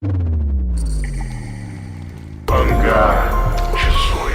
Hangar 18.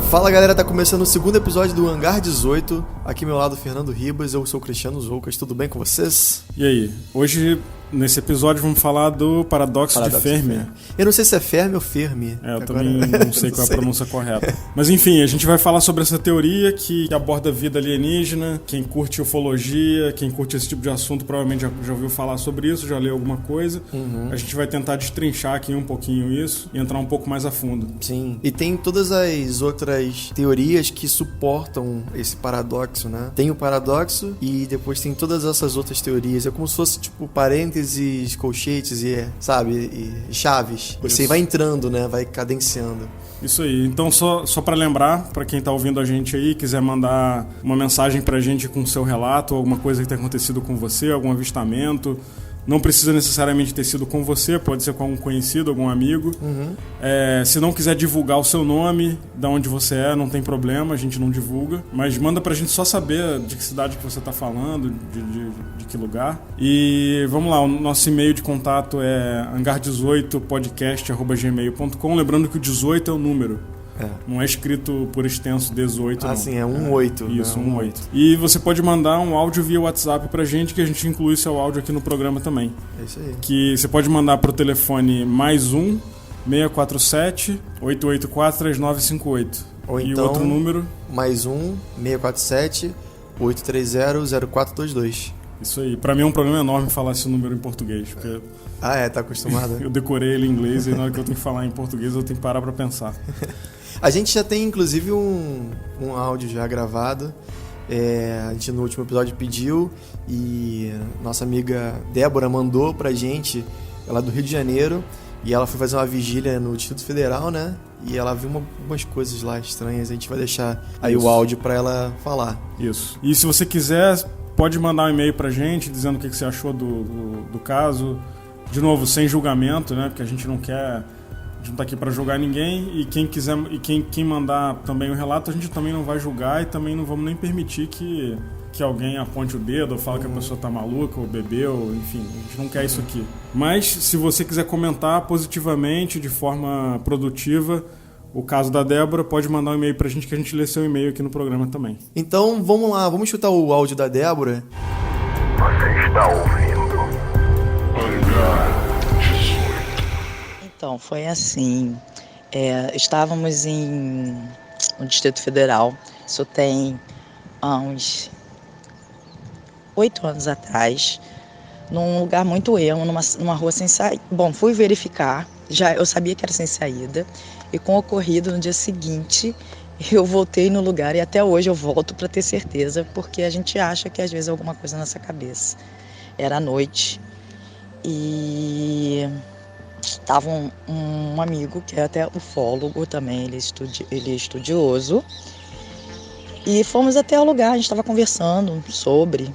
Fala galera, tá começando o segundo episódio do Hangar 18. Aqui ao meu lado, Fernando Ribas, eu sou o Cristiano Zoucas, tudo bem com vocês? E aí, hoje nesse episódio vamos falar do paradoxo de Fermi. Eu não sei se é Fermi ou Fermi. Eu também não sei qual é a pronúncia correta. Mas enfim, a gente vai falar sobre essa teoria que aborda a vida alienígena. Quem curte ufologia, quem curte esse tipo de assunto provavelmente já ouviu falar sobre isso, já leu alguma coisa. A gente vai tentar destrinchar aqui um pouquinho isso e entrar um pouco mais a fundo. Sim, e tem todas as outras teorias que suportam esse paradoxo, né? Tem o paradoxo e depois tem todas essas outras teorias. É como se fosse tipo parênteses, colchetes e, sabe, e chaves. Você Isso. vai entrando, né? Vai cadenciando. Isso aí. Então, só para lembrar, para quem tá ouvindo a gente aí, quiser mandar uma mensagem pra gente com o seu relato, alguma coisa que tenha acontecido com você, algum avistamento. Não precisa necessariamente ter sido com você, pode ser com algum conhecido, algum amigo. Se não quiser divulgar o seu nome, de onde você é, não tem problema, a gente não divulga. Mas manda pra gente só saber de que cidade que você tá falando, de que lugar. E vamos lá, o nosso e-mail de contato é hangar18podcast@gmail.com. Lembrando que o 18 é o número. Não é escrito por extenso 18, não. Sim, é 18. Isso, né? 18. E você pode mandar um áudio via WhatsApp pra gente, que a gente inclui seu áudio aqui no programa também. É isso aí. Que você pode mandar pro telefone +1 647 884 3958. Ou E então, o outro número? +1 647 830 0422. Isso aí. Pra mim é um problema enorme falar esse número em português, porque Tá acostumado? eu decorei ele em inglês e na hora que eu tenho que falar em português eu tenho que parar pra pensar. A gente já tem, inclusive, um áudio já gravado. A gente no último episódio pediu e nossa amiga Débora mandou pra gente, ela é do Rio de Janeiro, e ela foi fazer uma vigília no Distrito Federal, né? E ela viu umas coisas lá estranhas. A gente vai deixar aí Isso. o áudio pra ela falar. Isso. E se você quiser, pode mandar um e-mail pra gente dizendo o que você achou do caso. De novo, sem julgamento, né? Porque a gente não quer... A gente não tá aqui pra julgar ninguém. E quem quiser... E quem mandar também o relato, a gente também não vai julgar. E também não vamos nem permitir que alguém aponte o dedo ou fale que a pessoa tá maluca ou bebeu. Enfim, a gente não quer isso aqui. Mas, se você quiser comentar positivamente, de forma produtiva, o caso da Débora, pode mandar um e-mail pra gente que a gente lê seu e-mail aqui no programa também. Então, vamos lá. Vamos escutar o áudio da Débora. Você está ouvindo Hangar 18. Então, foi assim, estávamos no Distrito Federal, isso tem uns 8 anos atrás, num lugar muito ermo, numa rua sem saída. Bom, fui verificar, eu sabia que era sem saída, e com o ocorrido no dia seguinte, eu voltei no lugar e até hoje eu volto para ter certeza, porque a gente acha que às vezes é alguma coisa na nossa cabeça. Era à noite. E estava um amigo, que é até ufólogo também, ele é estudioso. E fomos até o lugar, a gente estava conversando sobre.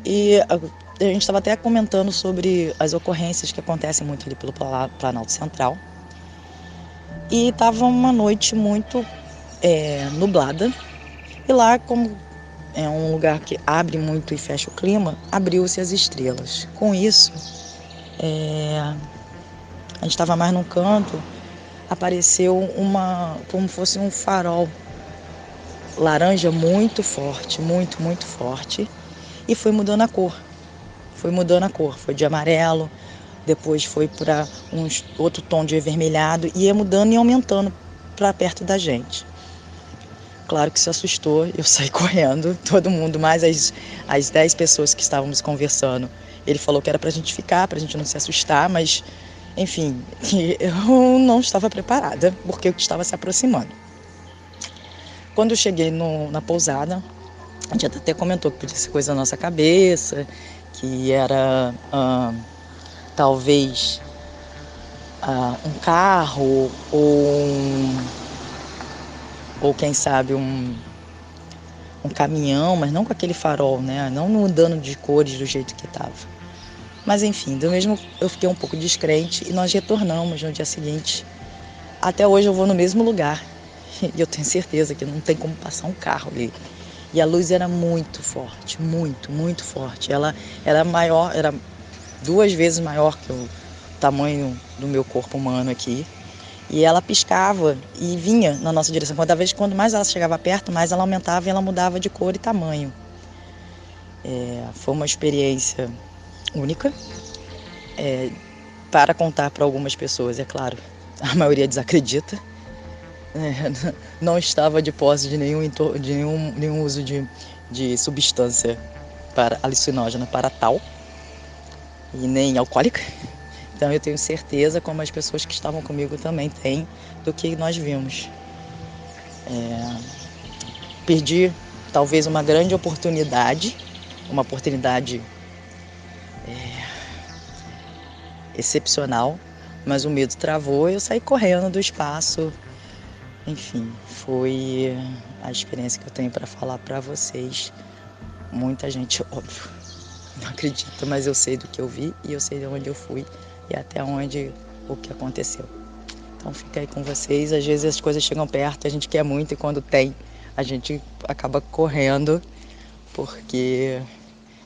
E a gente estava até comentando sobre as ocorrências que acontecem muito ali pelo Planalto Central. E estava uma noite muito nublada. E lá, como é um lugar que abre muito e fecha o clima, abriu-se as estrelas. Com isso, a gente estava mais num canto, apareceu como fosse um farol laranja muito forte, muito, muito forte, e foi mudando a cor. Foi de amarelo, depois foi para outro tom de avermelhado, e ia mudando e aumentando para perto da gente. Claro que se assustou, eu saí correndo, todo mundo, mais as 10 pessoas que estávamos conversando. Ele falou que era pra gente ficar, pra gente não se assustar, mas, enfim, eu não estava preparada, porque eu estava se aproximando. Quando eu cheguei na pousada, a gente até comentou que podia ser coisa da nossa cabeça, que era talvez um carro ou quem sabe um caminhão, mas não com aquele farol, né? Não mudando de cores do jeito que estava. Mas enfim, do mesmo eu fiquei um pouco descrente e nós retornamos no dia seguinte. Até hoje eu vou no mesmo lugar e eu tenho certeza que não tem como passar um carro ali. E a luz era muito forte, muito, muito forte. Ela era maior, era 2 vezes maior que o tamanho do meu corpo humano aqui. E ela piscava e vinha na nossa direção. Quanto mais ela chegava perto, mais ela aumentava e ela mudava de cor e tamanho. Foi uma experiência única para contar para algumas pessoas, é claro. A maioria desacredita. Não estava de posse de nenhum uso de substância alucinógena para tal e nem alcoólica. Então eu tenho certeza, como as pessoas que estavam comigo também têm, do que nós vimos. Perdi talvez uma grande oportunidade, uma oportunidade excepcional, mas o medo travou e eu saí correndo do espaço. Enfim, foi a experiência que eu tenho para falar para vocês. Muita gente, óbvio, não acredita, mas eu sei do que eu vi e eu sei de onde eu fui e até onde o que aconteceu. Então fica aí com vocês. Às vezes as coisas chegam perto, a gente quer muito e quando tem, a gente acaba correndo porque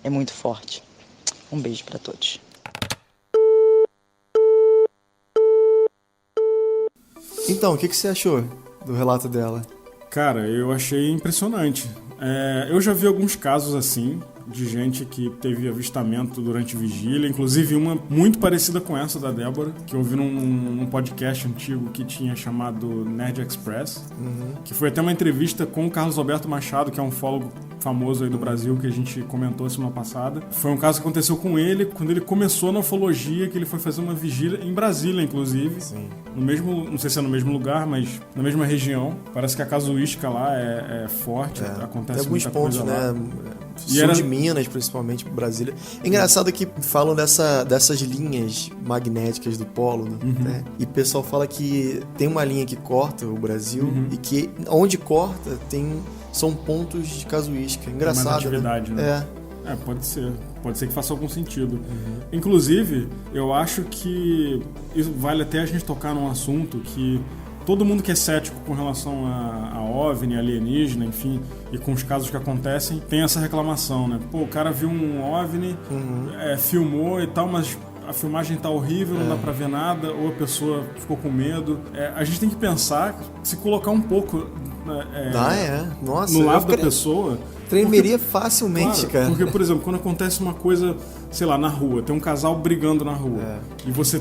é muito forte. Um beijo para todos. Então, o que você achou do relato dela? Cara, eu achei impressionante. Eu já vi alguns casos assim, de gente que teve avistamento durante vigília, inclusive uma muito parecida com essa da Débora, que eu vi num podcast antigo que tinha chamado Nerd Express, que foi até uma entrevista com o Carlos Alberto Machado, que é um ufólogo famoso aí do Brasil, que a gente comentou semana passada. Foi um caso que aconteceu com ele quando ele começou na ufologia, que ele foi fazer uma vigília em Brasília, inclusive. Sim. No mesmo, não sei se é no mesmo lugar, mas na mesma região. Parece que a casuística lá é forte, acontece muita coisa lá. Tem alguns pontos, né? Sul de Minas, principalmente, Brasília. É engraçado que falam dessas linhas magnéticas do polo, né? E o pessoal fala que tem uma linha que corta o Brasil e que onde corta são pontos de casuística. Engraçado, mais atividade, né? Pode ser. Pode ser que faça algum sentido. Inclusive, eu acho que isso vale até a gente tocar num assunto que todo mundo que é cético com relação a OVNI, alienígena, enfim, e com os casos que acontecem, tem essa reclamação, né? Pô, o cara viu um OVNI, filmou e tal, mas a filmagem tá horrível, não dá pra ver nada, ou a pessoa ficou com medo. A gente tem que pensar, se colocar um pouco Nossa, no lado da pessoa. Tremeria facilmente, cara. Porque, por exemplo, quando acontece uma coisa, sei lá, na rua, tem um casal brigando na rua, e você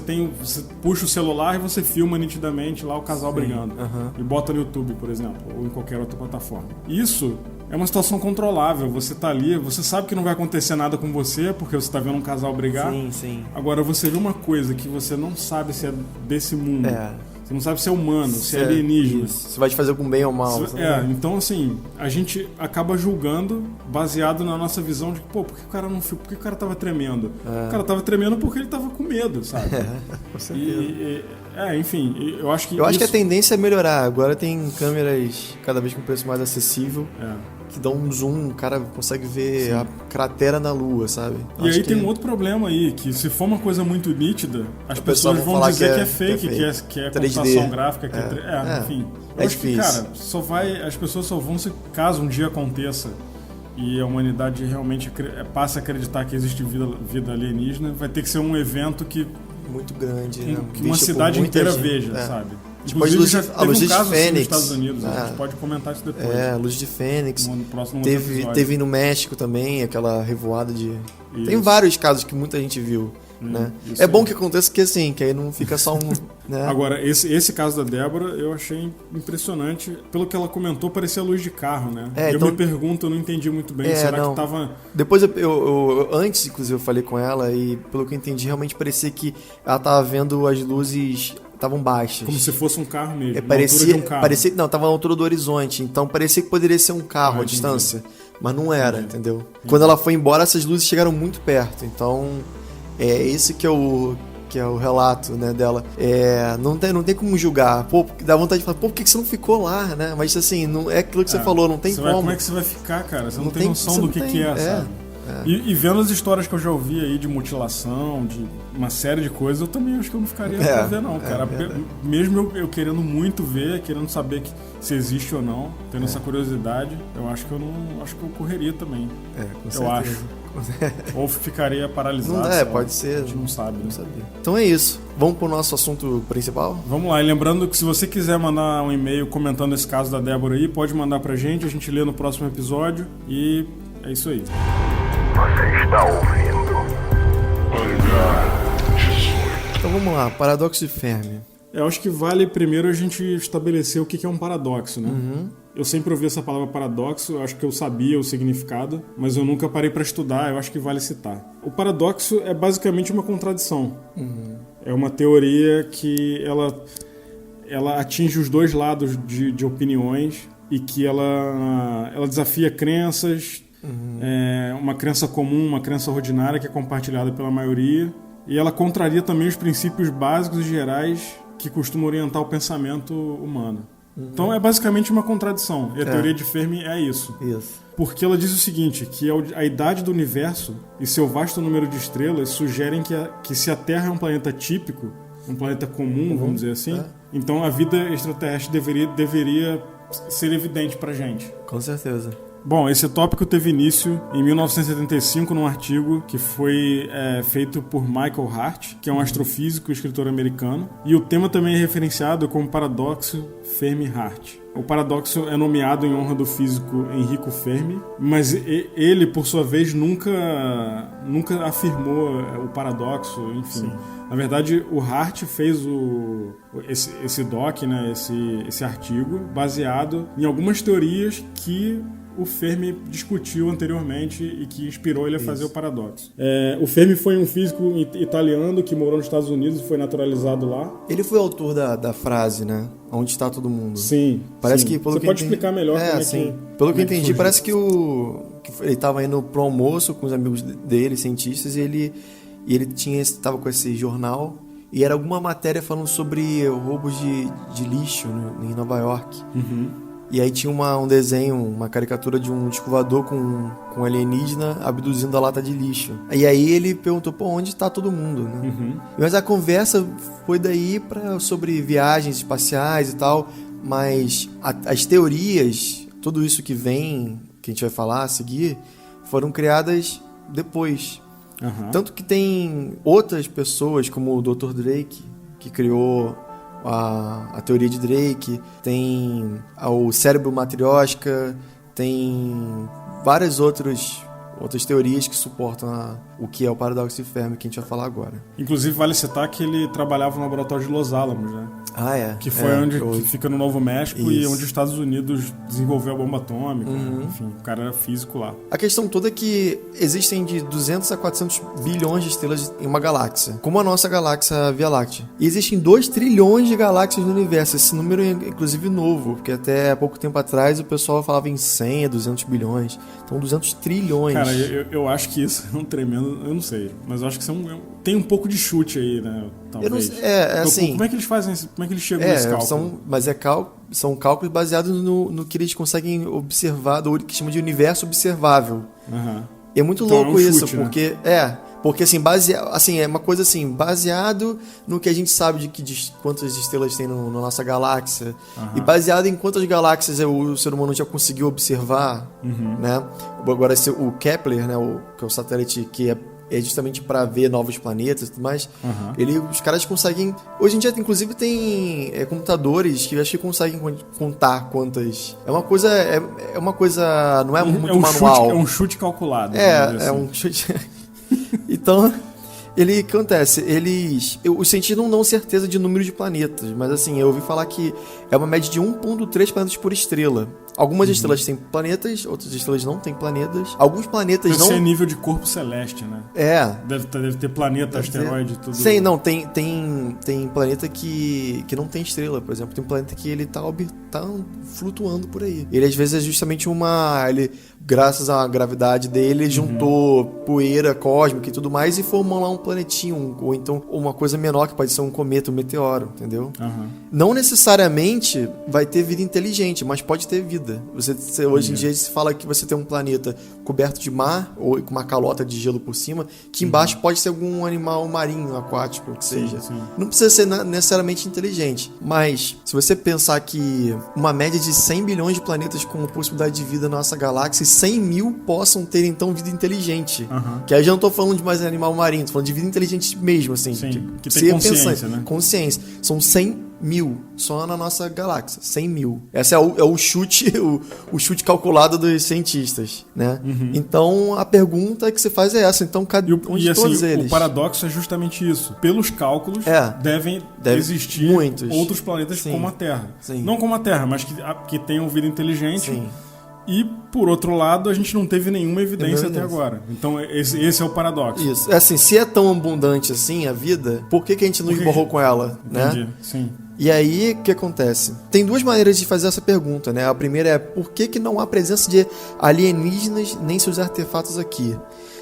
puxa o celular e você filma nitidamente lá o casal brigando, e bota no YouTube, por exemplo, ou em qualquer outra plataforma. Isso é uma situação controlável, você tá ali, você sabe que não vai acontecer nada com você, porque você tá vendo um casal brigar. Sim. Agora, você vê uma coisa que você não sabe se é desse mundo, você não sabe se é humano, se é alienígena. Se vai te fazer algum bem ou mal. Então assim, a gente acaba julgando baseado na nossa visão de que, por que o cara não filmou? Por que o cara tava tremendo? O cara tava tremendo porque ele tava com medo, sabe? Com certeza. Enfim, eu acho que que a tendência é melhorar. Agora tem câmeras cada vez com preço mais acessível. Que dá um zoom, o cara consegue ver a cratera na lua, sabe? E aí tem um outro problema aí, que se for uma coisa muito nítida, as pessoas vão dizer que é fake, que é computação gráfica, que enfim. Eu acho que, cara, as pessoas só vão caso um dia aconteça e a humanidade realmente passe a acreditar que existe vida alienígena, vai ter que ser um evento que muito grande, né? Que uma cidade inteira veja, sabe? Inclusive, a Luz de Fênix nos Estados Unidos, a gente pode comentar isso depois. A Luz de Fênix. No próximo teve no México também, aquela revoada de... Isso. Tem vários casos que muita gente viu, né? É bom que aconteça que assim, que aí não fica só um... né? Agora, esse caso da Débora, eu achei impressionante. Pelo que ela comentou, parecia luz de carro, né? Eu me pergunto, eu não entendi muito bem, será que tava... Depois, antes, inclusive, eu falei com ela e pelo que eu entendi, realmente parecia que ela tava vendo as luzes... estavam baixas. Como se fosse um carro mesmo, parecia, não, tava na altura do horizonte, então parecia que poderia ser um carro à distância, mas não era, entendeu? Quando ela foi embora, essas luzes chegaram muito perto, então É esse que é o relato, né, dela. Não tem como julgar. Pô, dá vontade de falar, pô, por que você não ficou lá, né? Mas assim, não, é aquilo que você falou, não tem como. Como é que você vai ficar, cara? Você não tem noção do que é, sabe? E vendo as histórias que eu já ouvi aí de mutilação, de uma série de coisas, eu também acho que eu não ficaria pra ver, não, cara. Mesmo eu querendo muito ver, querendo saber se existe ou não, tendo essa curiosidade, eu acho que eu correria também. Com eu acho. Ou ficaria paralisado. Não, pode ser. A gente não sabe, né? Então é isso. Vamos pro nosso assunto principal? Vamos lá. E lembrando que se você quiser mandar um e-mail comentando esse caso da Débora aí, pode mandar pra gente, a gente lê no próximo episódio. E é isso aí. Você está ouvindo Hangar 18. Então vamos lá, paradoxo de Fermi. Eu acho que vale primeiro a gente estabelecer o que é um paradoxo, né? Eu sempre ouvi essa palavra paradoxo, eu acho que eu sabia o significado, mas eu nunca parei para estudar, eu acho que vale citar. O paradoxo é basicamente uma contradição. É uma teoria que ela atinge os dois lados de opiniões e que ela desafia crenças, uma crença comum, uma crença ordinária que é compartilhada pela maioria, e ela contraria também os princípios básicos e gerais que costumam orientar o pensamento humano. Então é basicamente uma contradição. E a teoria de Fermi é isso. Porque ela diz o seguinte, que a idade do universo e seu vasto número de estrelas sugerem que se a Terra é um planeta típico, um planeta comum, vamos dizer assim, então a vida extraterrestre deveria ser evidente pra gente. Com certeza. Bom, esse tópico teve início em 1975 num artigo que foi feito por Michael Hart, que é um astrofísico e escritor americano, e o tema também é referenciado como paradoxo Fermi-Hart. O paradoxo é nomeado em honra do físico Enrico Fermi, mas ele, por sua vez, nunca afirmou o paradoxo, enfim. Sim. Na verdade, o Hart fez esse doc, né, esse artigo, baseado em algumas teorias que o Fermi discutiu anteriormente e que inspirou ele a fazer o paradoxo. O Fermi foi um físico italiano que morou nos Estados Unidos e foi naturalizado lá. Ele foi autor da frase, né? Onde está todo mundo. Sim. Parece que você pode explicar melhor como é que... Pelo que eu entendi, parece que ele estava indo pro almoço com os amigos dele, cientistas, e ele estava com esse jornal e era alguma matéria falando sobre roubos de lixo em Nova York. E aí tinha um desenho, uma caricatura de um disco voador com um alienígena abduzindo a lata de lixo. E aí ele perguntou, pô, onde está todo mundo, né? Mas a conversa foi daí sobre viagens espaciais e tal, mas as teorias, tudo isso que a gente vai falar a seguir, foram criadas depois. Tanto que tem outras pessoas, como o Dr. Drake, que criou a teoria de Drake, tem o cérebro matrioshka, tem várias outras teorias que suportam o que é o paradoxo de Fermi, que a gente vai falar agora. Inclusive, vale citar que ele trabalhava no laboratório de Los Alamos, né? Que foi que fica no Novo México. Isso. E onde os Estados Unidos desenvolveu a bomba atômica. Enfim, o cara era físico lá. A questão toda é que existem de 200 a 400 bilhões de estrelas em uma galáxia, como a nossa galáxia Via Láctea. E existem 2 trilhões de galáxias no universo. Esse número é inclusive novo, porque até pouco tempo atrás o pessoal falava em 100 a 200 bilhões. Então 200 trilhões. Cara, eu acho que isso é um tremendo... Eu não sei, mas eu acho que tem um pouco de chute aí, né? Talvez. Assim... Como é que eles fazem isso? Como é que eles chegam nesse cálculo? São cálculos baseados no que eles conseguem observar, do que chama de universo observável. E é muito louco isso, chute, porque... Né? Porque assim, é uma coisa assim, baseado no que a gente sabe de quantas estrelas tem na nossa galáxia, e baseado em quantas galáxias o ser humano já conseguiu observar, né? Agora, o Kepler, né, que é o satélite que é justamente para ver novos planetas e tudo mais, os caras conseguem... Hoje em dia, inclusive, tem computadores que acho que conseguem contar quantas... É uma coisa... Não é muito manual. É um chute calculado. É um chute... Então, acontece, os cientistas não dão certeza de número de planetas, mas assim, eu ouvi falar que é uma média de 1.3 planetas por estrela. Algumas estrelas têm planetas, outras estrelas não têm planetas. Alguns planetas Deve não... ser nível de corpo celeste, né? Deve ter planeta, asteroide, tudo. Sim, não, tem planeta que não tem estrela, por exemplo. Tem um planeta que ele tá flutuando por aí. Ele às vezes é justamente ele, graças à gravidade dele, juntou poeira cósmica e tudo mais e formou lá um planetinho, ou então uma coisa menor que pode ser um cometa, um meteoro, entendeu? Não necessariamente vai ter vida inteligente, mas pode ter vida. Hoje em dia se fala que você tem um planeta coberto de mar ou com uma calota de gelo por cima, que embaixo pode ser algum animal marinho, aquático, que seja. Sim. Não precisa ser necessariamente inteligente, mas se você pensar que uma média de 100 bilhões de planetas com possibilidade de vida na nossa galáxia, 100 mil possam ter então vida inteligente. Que aí já não tô falando de mais animal marinho, tô falando de vida inteligente mesmo, assim. Sim, que tem consciência, né? Consciência. São 100 mil só na nossa galáxia. 100 mil. Esse é o chute, o chute calculado dos cientistas, né? Então, a pergunta que você faz é essa. Então, onde todos eles? O paradoxo é justamente isso. Pelos cálculos, devem existir outros planetas como a Terra. Sim. Não como a Terra, mas que tenham vida inteligente. Sim. E, por outro lado, a gente não teve nenhuma evidência até agora. Então, esse é o paradoxo. Isso. É assim, se é tão abundante assim a vida, por que a gente não esbarrou com ela? Entendi, né? Sim. E aí, o que acontece? Tem duas maneiras de fazer essa pergunta, né? A primeira é, por que não há presença de alienígenas nem seus artefatos aqui?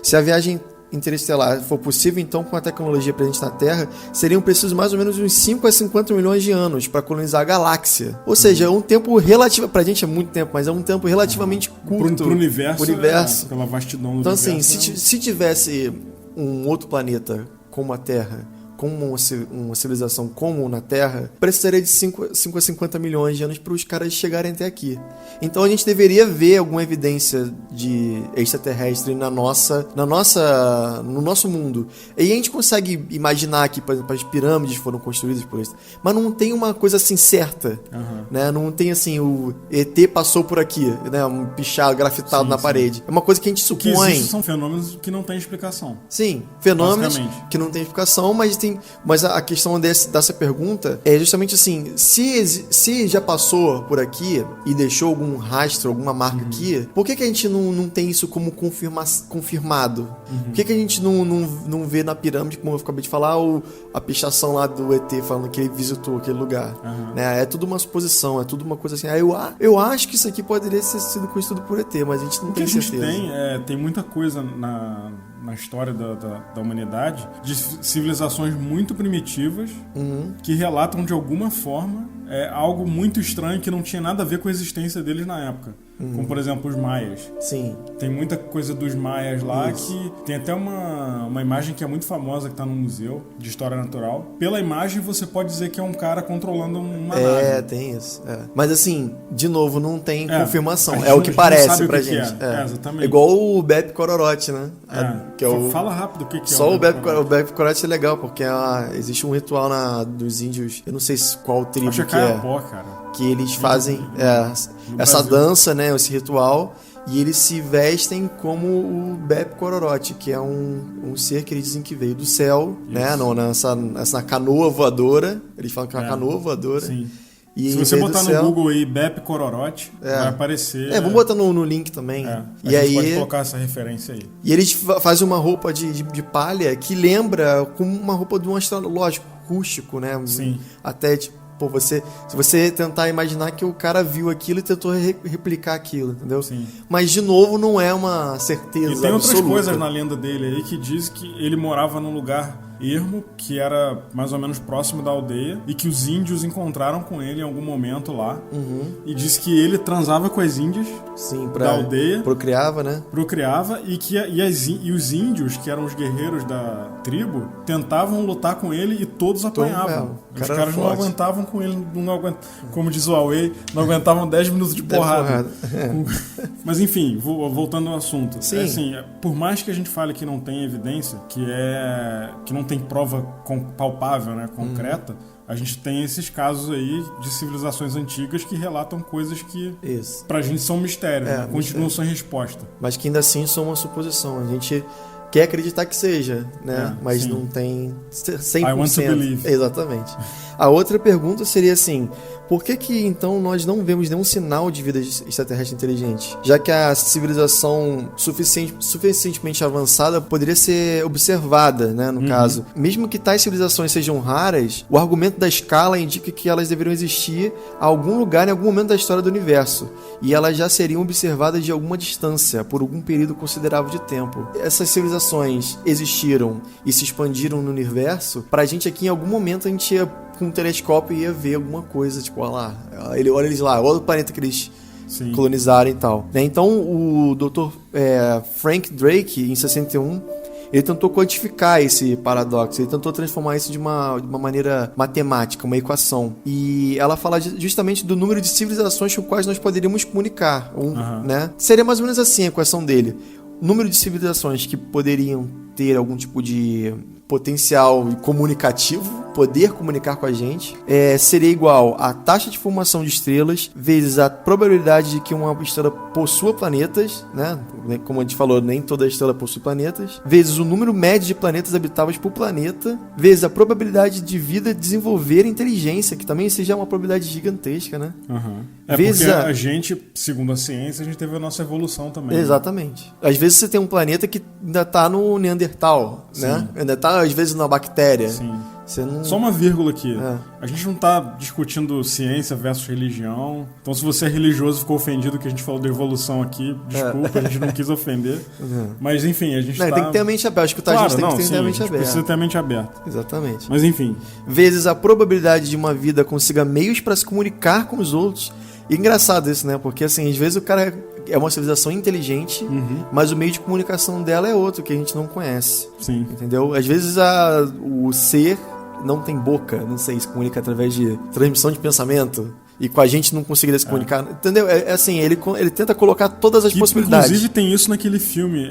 Se a viagem interestelar for possível, então, com a tecnologia presente na Terra, seriam precisos mais ou menos uns 5 a 50 milhões de anos para colonizar a galáxia. Ou seja, é um tempo relativo... Pra gente é muito tempo, mas é um tempo relativamente curto. Pro universo. Pela vastidão do então, universo. Então, assim, se tivesse um outro planeta como a Terra, como uma civilização como na Terra, precisaria de 5 a 50 milhões de anos para os caras chegarem até aqui. Então a gente deveria ver alguma evidência de extraterrestre no nosso mundo. E a gente consegue imaginar que, por exemplo, as pirâmides foram construídas por isso, mas não tem uma coisa assim certa, né? Não tem assim, o ET passou por aqui, né? Um pichado grafitado na parede. É uma coisa que a gente supõe. O que existe são fenômenos que não têm explicação. Sim, fenômenos que não têm explicação, mas a questão dessa pergunta é justamente assim, se já passou por aqui e deixou algum rastro, alguma marca aqui, por que a gente não tem isso como confirmado? Por que a gente não vê na pirâmide, como eu acabei de falar, a pichação lá do ET falando que ele visitou aquele lugar? Né? É tudo uma suposição, é tudo uma coisa assim, eu acho que isso aqui poderia ter sido construído por ET, mas a gente não tem certeza. O que a gente tem muita coisa na história da humanidade de civilizações muito primitivas que relatam de alguma forma algo muito estranho que não tinha nada a ver com a existência deles na época. Como, por exemplo, os maias. Sim. Tem muita coisa dos maias lá que... Tem até uma imagem que é muito famosa que está no museu de História Natural. Pela imagem, você pode dizer que é um cara controlando uma nave. Tem isso. Mas, assim, de novo, não tem confirmação. É o que parece pra gente. Exatamente. É igual o Beppe Cororote, né? Que é Fala rápido o que é só o Beppe Cororote é legal, porque existe um ritual dos índios, eu não sei qual tribo Acho que é. Cara. Que eles fazem essa dança, né, esse ritual, e eles se vestem como o Beppe Cororote, que é um ser que eles dizem que veio do céu, né, nessa canoa voadora, eles falam que é uma canoa voadora. Sim. E se você botar no Google aí Beppe Cororote, vai aparecer. Vamos botar no link também. A gente pode colocar essa referência aí. E eles fazem uma roupa de palha que lembra como uma roupa de um astrológico rústico, né? Sim. Até tipo, se você tentar imaginar que o cara viu aquilo e tentou replicar aquilo, entendeu? Sim. Mas, de novo, não é uma certeza absoluta. E tem outras coisas na lenda dele aí que diz que ele morava num lugar ermo, que era mais ou menos próximo da aldeia, e que os índios encontraram com ele em algum momento lá, e disse que ele transava com as índias da aldeia. Procriava, né? Procriava, e os índios, que eram os guerreiros da tribo, tentavam lutar com ele e todos apanhavam. Os caras não aguentavam com ele, como diz o Huawei, não aguentavam 10 minutos de porrada. Mas enfim, voltando ao assunto. Sim. Assim, por mais que a gente fale que não tem evidência, que não tem prova palpável, né, concreta, a gente tem esses casos aí de civilizações antigas que relatam coisas que pra gente são mistérios, continuam sem resposta. Mas que ainda assim são uma suposição. A gente quer acreditar que seja, né? Mas sim. não tem 100%. I want to believe. Exatamente. A outra pergunta seria assim, por que então nós não vemos nenhum sinal de vida extraterrestre inteligente? Já que a civilização suficientemente avançada poderia ser observada, né, no caso. Mesmo que tais civilizações sejam raras, o argumento da escala indica que elas deveriam existir a algum lugar em algum momento da história do universo. E elas já seriam observadas de alguma distância, por algum período considerável de tempo. Essas civilizações existiram e se expandiram no universo, pra gente aqui em algum momento a gente ia com um telescópio e ia ver alguma coisa, tipo, olha eles lá, olha o planeta que eles colonizaram e tal. Né? Então o Dr. Frank Drake, em 61, ele tentou quantificar esse paradoxo, ele tentou transformar isso de uma maneira matemática, uma equação. E ela fala justamente do número de civilizações com as quais nós poderíamos comunicar. Né? Seria mais ou menos assim a equação dele. O número de civilizações que poderiam ter algum tipo de potencial comunicativo, poder comunicar com a gente, seria igual a taxa de formação de estrelas vezes a probabilidade de que uma estrela possua planetas, né? Como a gente falou, nem toda estrela possui planetas, vezes o número médio de planetas habitáveis por planeta, vezes a probabilidade de vida desenvolver inteligência, que também seja uma probabilidade gigantesca, né? Vezes porque a gente, segundo a ciência, a gente teve a nossa evolução também. Exatamente. Né? Às vezes você tem um planeta que ainda tá no Neandertal, né? Ainda tá, às vezes, na bactéria. Sim. Não... Só uma vírgula aqui. A gente não tá discutindo ciência versus religião. Então, se você é religioso e ficou ofendido que a gente falou da evolução aqui, desculpa, a gente não quis ofender. Mas, enfim, a gente tem que ter a mente aberta. Escutar a gente tem que ter a mente aberta. Precisa ter a mente aberta. Exatamente. Mas, enfim. Vezes a probabilidade de uma vida consiga meios para se comunicar com os outros. E engraçado isso, né? Porque, assim, às vezes o cara é uma civilização inteligente, mas o meio de comunicação dela é outro, que a gente não conhece. Sim. Entendeu? Às vezes o ser não tem boca, não sei, se comunica através de transmissão de pensamento. E com a gente não conseguiria se comunicar. Entendeu? É assim, ele tenta colocar todas as possibilidades. Inclusive tem isso naquele filme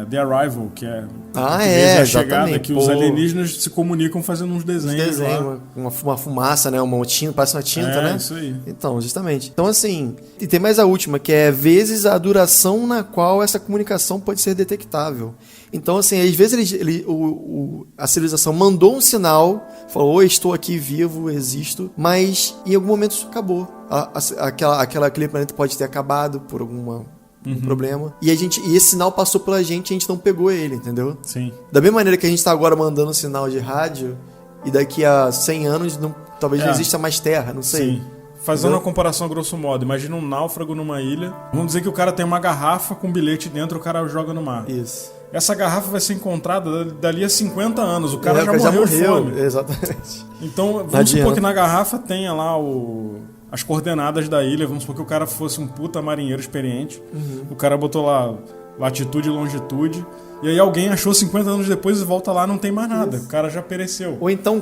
The Arrival, que é a chegada, que os alienígenas se comunicam fazendo uns desenhos. Uma fumaça, né? Uma tinta, parece uma tinta, né? Isso aí. Então, justamente. Então, assim, e tem mais a última, que é vezes a duração na qual essa comunicação pode ser detectável. Então, assim, às vezes a civilização mandou um sinal, falou, oi, estou aqui vivo, existo, mas em algum momento isso acabou. Aquele planeta pode ter acabado por algum problema. E esse sinal passou pela gente e a gente não pegou ele, entendeu? Sim. Da mesma maneira que a gente está agora mandando um sinal de rádio e daqui a 100 anos talvez não exista mais terra, não sei. Sim. Fazendo uma comparação grosso modo, imagina um náufrago numa ilha. Vamos dizer que o cara tem uma garrafa com um bilhete dentro, o cara joga no mar. Isso. Essa garrafa vai ser encontrada dali a 50 anos. O cara já morreu de fome. Exatamente. Então, vamos supor que na garrafa tenha lá as coordenadas da ilha. Vamos supor que o cara fosse um puta marinheiro experiente. O cara botou lá latitude e longitude. E aí alguém achou 50 anos depois e volta lá, não tem mais nada. Isso. O cara já pereceu. Ou então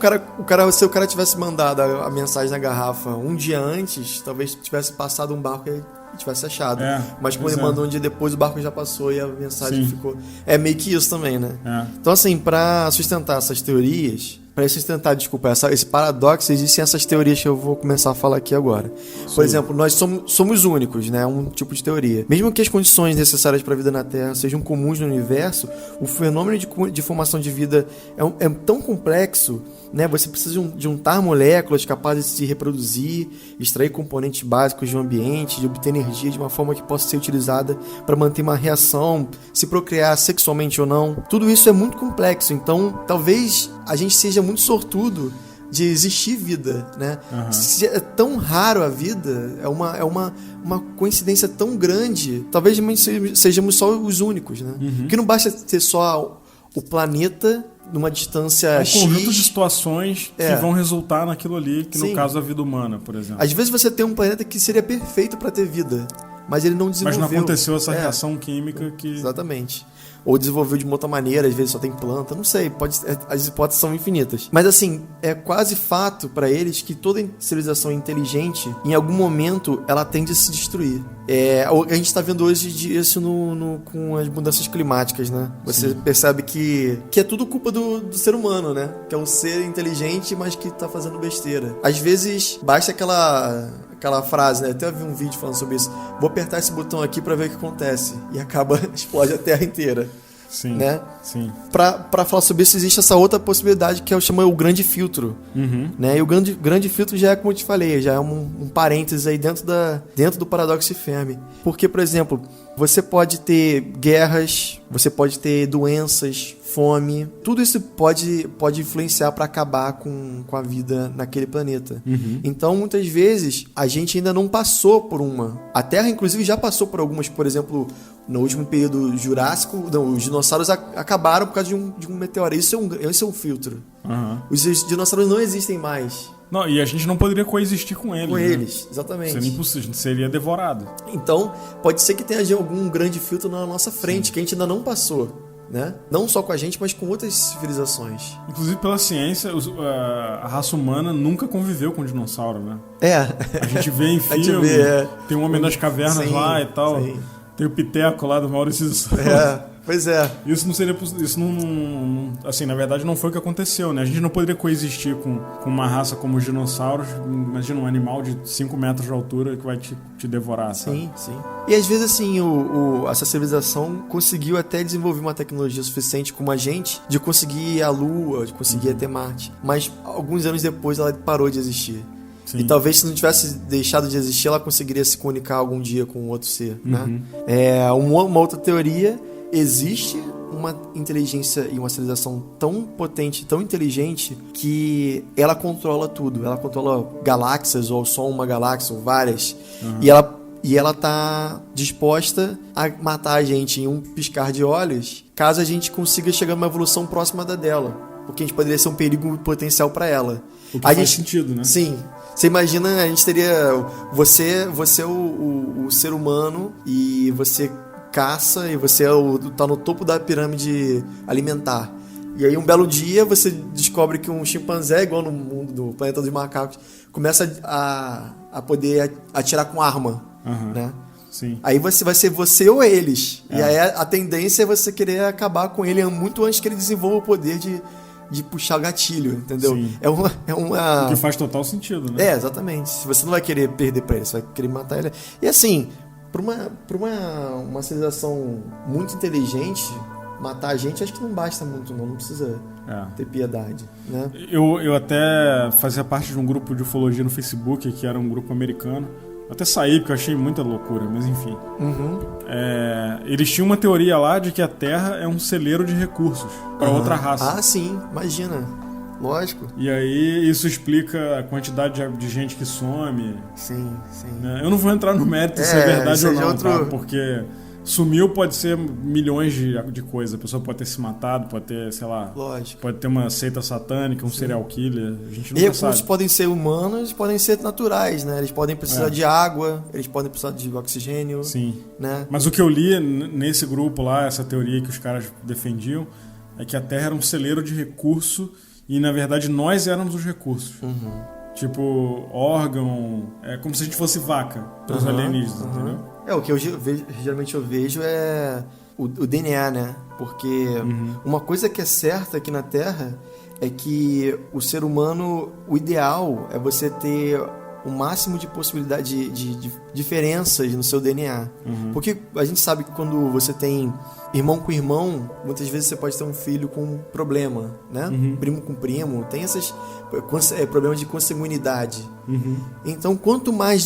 se o cara tivesse mandado a mensagem na garrafa um dia antes, talvez tivesse passado um barco e tivesse achado. Mas como ele mandou um dia depois, o barco já passou e a mensagem ficou... É meio que isso também, né? Então, assim, pra sustentar essas teorias... Para sustentar, esse paradoxo, existem essas teorias que eu vou começar a falar aqui agora. Por exemplo, nós somos únicos, né? Um tipo de teoria. Mesmo que as condições necessárias para a vida na Terra sejam comuns no universo, o fenômeno de formação de vida é tão complexo, né? Você precisa juntar moléculas capazes de se reproduzir, extrair componentes básicos do ambiente, de obter energia de uma forma que possa ser utilizada para manter uma reação, se procriar sexualmente ou não. Tudo isso é muito complexo, então talvez a gente seja muito sortudo de existir vida, né? Se é tão raro a vida, é uma coincidência tão grande, talvez sejamos só os únicos, né? Porque não basta ter só o planeta numa distância X. Um conjunto de situações que vão resultar naquilo ali, que no caso a vida humana, por exemplo. Às vezes você tem um planeta que seria perfeito para ter vida, mas ele não desenvolveu. Mas não aconteceu essa reação química que... Exatamente. Ou desenvolveu de uma outra maneira, às vezes só tem planta, não sei, as hipóteses são infinitas. Mas assim, é quase fato para eles que toda civilização inteligente, em algum momento, ela tende a se destruir. A gente está vendo hoje isso com as mudanças climáticas, né? Você percebe que é tudo culpa do ser humano, né? Que é um ser inteligente, mas que tá fazendo besteira. Às vezes, basta aquela frase, né? Eu até vi um vídeo falando sobre isso. Vou apertar esse botão aqui pra ver o que acontece. E explode a Terra inteira. Sim, né? sim. Pra falar sobre isso, existe essa outra possibilidade que eu chamo o grande filtro. Né? E o grande filtro já é, como eu te falei, já é um parênteses aí dentro do paradoxo Fermi. Porque, por exemplo, você pode ter guerras, você pode ter doenças, fome, tudo isso pode influenciar para acabar com a vida naquele planeta. Então, muitas vezes, a gente ainda não passou por uma. A Terra, inclusive, já passou por algumas, por exemplo, no último período Jurássico, os dinossauros acabaram por causa de um meteoro. Isso é um filtro. Os dinossauros não existem mais. Não, e a gente não poderia coexistir com eles. Com né? eles, exatamente. Seria impossível, seria devorado. Então, pode ser que tenha algum grande filtro na nossa frente, que a gente ainda não passou. Né? Não só com a gente, mas com outras civilizações. Inclusive, pela ciência, a raça humana nunca conviveu com dinossauro, né? A gente vê em filme, tem o Homem das Cavernas lá e tal. Sim. Tem o Piteco lá do Maurício de Souza. Pois é. Isso não seria possível. Isso não. Assim, na verdade, não foi o que aconteceu, né? A gente não poderia coexistir com uma raça como os dinossauros. Imagina um animal de 5 metros de altura que vai te devorar, sabe? Sim. E às vezes, assim, essa civilização conseguiu até desenvolver uma tecnologia suficiente como a gente de conseguir ir à Lua, de conseguir ir até Marte. Mas alguns anos depois ela parou de existir. Sim. E talvez se não tivesse deixado de existir, ela conseguiria se comunicar algum dia com outro ser, né? Uma outra teoria. Existe uma inteligência e uma civilização tão potente, tão inteligente, que ela controla tudo. Ela controla galáxias, ou só uma galáxia, ou várias. E ela tá disposta a matar a gente em um piscar de olhos, caso a gente consiga chegar numa evolução próxima da dela. Porque a gente poderia ser um perigo potencial para ela. O que faz sentido, né? Sim. Você imagina, a gente teria... Você o ser humano, e você caça, e você tá no topo da pirâmide alimentar. E aí um belo dia você descobre que um chimpanzé, igual no mundo do planeta dos macacos, começa a poder atirar com arma, né? Sim. Aí vai ser você ou eles. E aí a tendência é você querer acabar com ele muito antes que ele desenvolva o poder de puxar o gatilho, entendeu? Sim. É uma... O que faz total sentido, né? Exatamente. Você não vai querer perder pra ele, você vai querer matar ele. E assim... Para uma civilização muito inteligente, matar a gente, acho que não basta muito, não precisa ter piedade, né? Eu até fazia parte de um grupo de ufologia no Facebook, que era um grupo americano. Eu até saí porque eu achei muita loucura, mas enfim. Eles tinham uma teoria lá de que a Terra é um celeiro de recursos para outra raça. Ah, sim, imagina. Lógico. E aí isso explica a quantidade de gente que some. Sim. Né? Eu não vou entrar no mérito se é verdade ou não, tá? Porque sumiu pode ser milhões de coisas. A pessoa pode ter se matado, pode ter, sei lá... Lógico. Pode ter uma seita satânica, um serial killer. A gente nunca sabe. Recursos podem ser humanos, podem ser naturais, né? Eles podem precisar de água, eles podem precisar de oxigênio. Sim. Né? Mas o que eu li nesse grupo lá, essa teoria que os caras defendiam, é que a Terra era um celeiro de recurso. E, na verdade, nós éramos os recursos. Tipo, órgão... É como se a gente fosse vaca para os alienígenas, entendeu? O que geralmente eu vejo é o DNA, né? Porque uma coisa que é certa aqui na Terra é que o ser humano, o ideal é você ter o máximo de possibilidade de diferenças no seu DNA. Porque a gente sabe que quando você tem irmão com irmão, muitas vezes você pode ter um filho com um problema, né? Primo com primo, tem esses problemas de consanguinidade. Então, quanto mais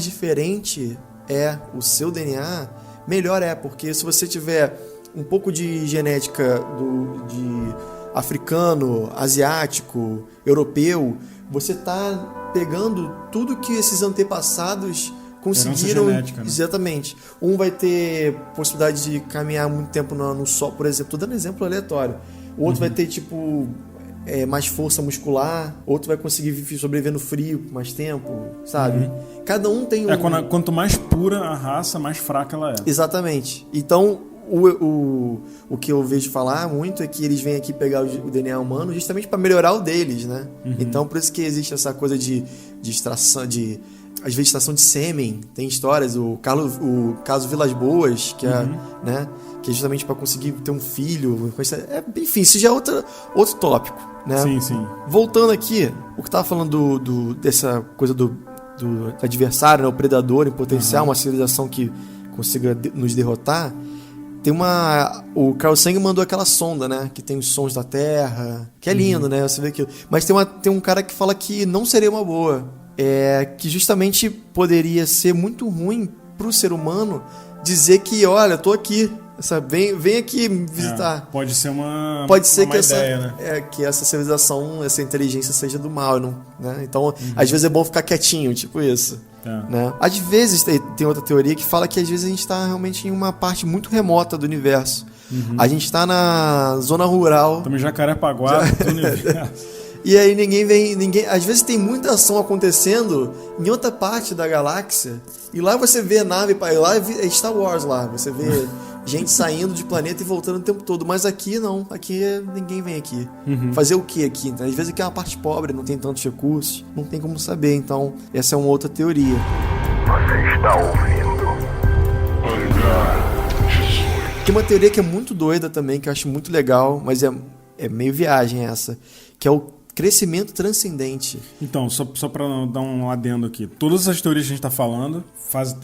diferente é o seu DNA, melhor é, porque se você tiver um pouco de genética de africano, asiático, europeu, você está pegando tudo que esses antepassados conseguiram. Genética, né? Exatamente. Um vai ter possibilidade de caminhar muito tempo no sol, por exemplo. Tô dando exemplo aleatório. O outro vai ter, mais força muscular. Outro vai conseguir sobreviver no frio por mais tempo, sabe? Cada um tem quanto mais pura a raça, mais fraca ela é. Exatamente. Então, o que eu vejo falar muito é que eles vêm aqui pegar o DNA humano justamente para melhorar o deles, né? Então, por isso que existe essa coisa de extração, às vezes extração de sêmen. Tem histórias, o caso Vilas Boas, que é, né? Que é justamente para conseguir ter um filho. Enfim, isso já é outro tópico, né? Sim. Voltando aqui, o que tava falando dessa coisa do adversário, né? O predador em potencial, uma civilização que consiga nos derrotar. O Carl Sagan mandou aquela sonda, né? Que tem os sons da Terra. Que é lindo, né? Você vê aquilo. Mas tem um cara que fala que não seria uma boa. Que justamente poderia ser muito ruim pro ser humano dizer que, olha, eu tô aqui. Vem aqui me visitar. Pode ser uma ideia, né? Que essa civilização, essa inteligência seja do mal, não, né? Então, às vezes é bom ficar quietinho, tipo isso. Né? Às vezes tem outra teoria que fala que às vezes a gente está realmente em uma parte muito remota do universo. A gente está na zona rural. Também Jacarepaguá do universo. E aí ninguém. Às vezes tem muita ação acontecendo em outra parte da galáxia. E lá você vê nave para lá, é Star Wars lá. Você vê gente saindo de planeta e voltando o tempo todo. Mas aqui não. Aqui ninguém vem aqui. Fazer o que aqui? Então, às vezes aqui é uma parte pobre, não tem tantos recursos. Não tem como saber. Então, essa é uma outra teoria. Você está ouvindo? Tem uma teoria que é muito doida também, que eu acho muito legal, mas é meio viagem essa. Que é o crescimento transcendente. Então, só para dar um adendo aqui. Todas as teorias que a gente está falando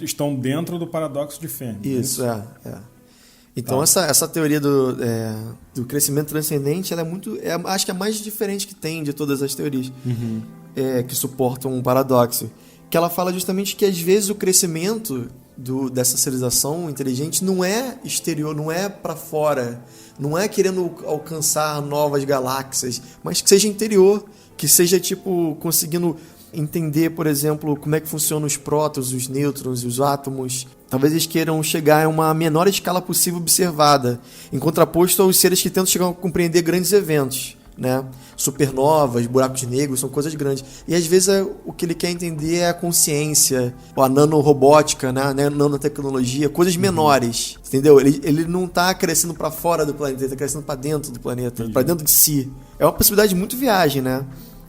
estão dentro do paradoxo de Fermi. Isso, Então, essa teoria do crescimento transcendente, ela é muito... acho que é a mais diferente que tem de todas as teorias que suportam um paradoxo. Que ela fala justamente que, às vezes, o crescimento dessa civilização inteligente não é exterior, não é para fora, não é querendo alcançar novas galáxias, mas que seja interior, que seja, tipo, conseguindo entender, por exemplo, como é que funcionam os prótons, os nêutrons e os átomos. Talvez eles queiram chegar a uma menor escala possível observada, em contraposto aos seres que tentam chegar a compreender grandes eventos, né? Supernovas, buracos negros, são coisas grandes. E às vezes o que ele quer entender é a consciência, a nanorobótica, né? A nanotecnologia, coisas menores, entendeu? Ele não está crescendo para fora do planeta, ele está crescendo para dentro do planeta, para dentro de si. É uma possibilidade muito viagem, né?